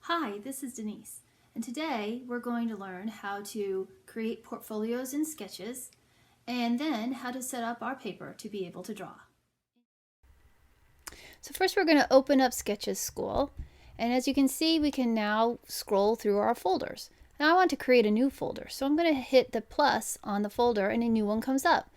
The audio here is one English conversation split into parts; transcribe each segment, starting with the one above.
Hi, this is Denise, and today we're going to learn how to create portfolios and sketches, and then how to set up our paper to be able to draw. So first we're going to open up Sketches School, and as you can see we can now scroll through our folders. Now I want to create a new folder, so I'm going to hit the plus on the folder and a new one comes up.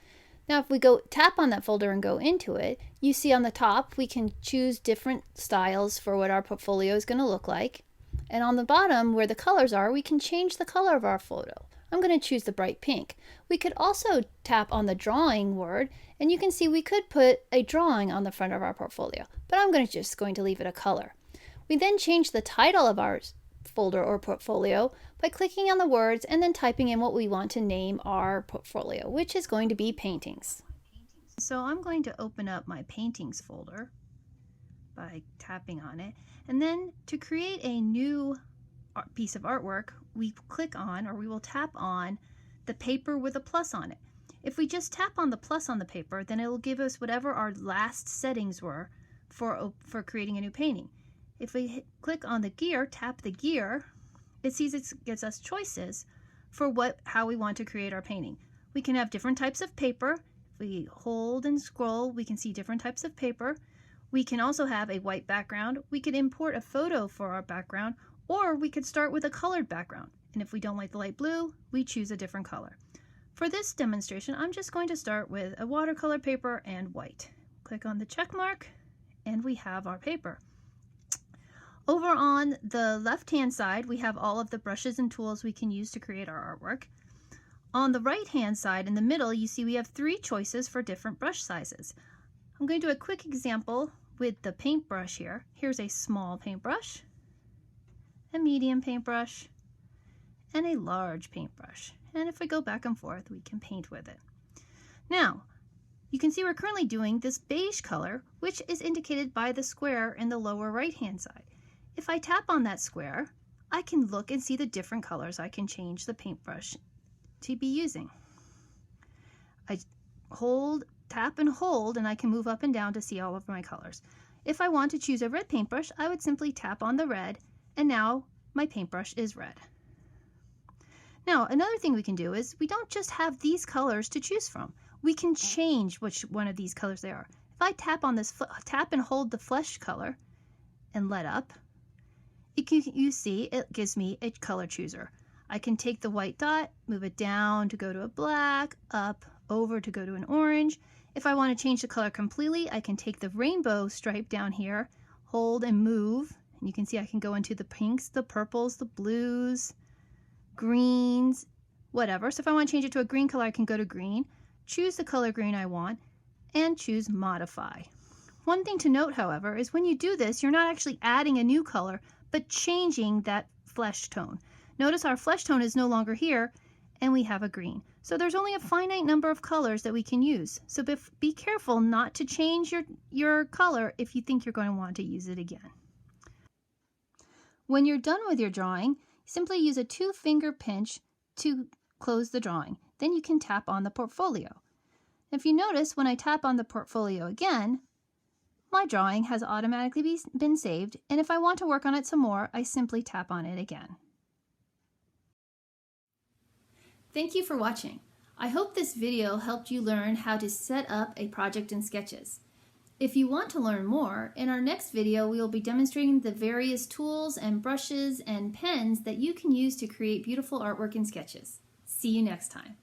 Now if we tap on that folder and go into it, you see on the top we can choose different styles for what our portfolio is going to look like. And on the bottom where the colors are, we can change the color of our photo. I'm going to choose the bright pink. We could also tap on the drawing word, and you can see we could put a drawing on the front of our portfolio, but I'm just going to leave it a color. We then change the title of our folder or portfolio by clicking on the words and then typing in what we want to name our portfolio, which is going to be paintings. So I'm going to open up my paintings folder by tapping on it, and then to create a new piece of artwork, we will tap on the paper with a plus on it. If we just tap on the plus on the paper, then it will give us whatever our last settings were for creating a new painting. If we click on the gear, tap the gear, it gives us choices for how we want to create our painting. We can have different types of paper. If we hold and scroll, we can see different types of paper. We can also have a white background. We could import a photo for our background, or we could start with a colored background. And if we don't like the light blue, we choose a different color. For this demonstration, I'm just going to start with a watercolor paper and white. Click on the check mark, and we have our paper. Over on the left-hand side, we have all of the brushes and tools we can use to create our artwork. On the right-hand side, in the middle, you see we have 3 choices for different brush sizes. I'm going to do a quick example with the paintbrush here. Here's a small paintbrush, a medium paintbrush, and a large paintbrush. And if we go back and forth, we can paint with it. Now, you can see we're currently doing this beige color, which is indicated by the square in the lower right-hand side. If I tap on that square, I can look and see the different colors I can change the paintbrush to be using. I tap and hold, and I can move up and down to see all of my colors. If I want to choose a red paintbrush, I would simply tap on the red, and now my paintbrush is red. Now, another thing we can do is we don't just have these colors to choose from. We can change which one of these colors they are. If I tap on this, tap and hold the flesh color and let up, you see it gives me a color chooser. I can take the white dot, move it down to go to a black, up, over to go to an orange. If I want to change the color completely, I can take the rainbow stripe down here, hold and move, and you can see I can go into the pinks, the purples, the blues, greens, whatever. So if I want to change it to a green color, I can go to green, choose the color green I want, and choose modify. One thing to note, however, is when you do this, you're not actually adding a new color, but changing that flesh tone. Notice our flesh tone is no longer here, and we have a green. So there's only a finite number of colors that we can use. So be careful not to change your color if you think you're going to want to use it again. When you're done with your drawing, simply use a 2-finger pinch to close the drawing. Then you can tap on the portfolio. If you notice, when I tap on the portfolio again, my drawing has automatically been saved, and if I want to work on it some more, I simply tap on it again. Thank you for watching. I hope this video helped you learn how to set up a project in Sketches. If you want to learn more, in our next video we will be demonstrating the various tools and brushes and pens that you can use to create beautiful artwork in Sketches. See you next time.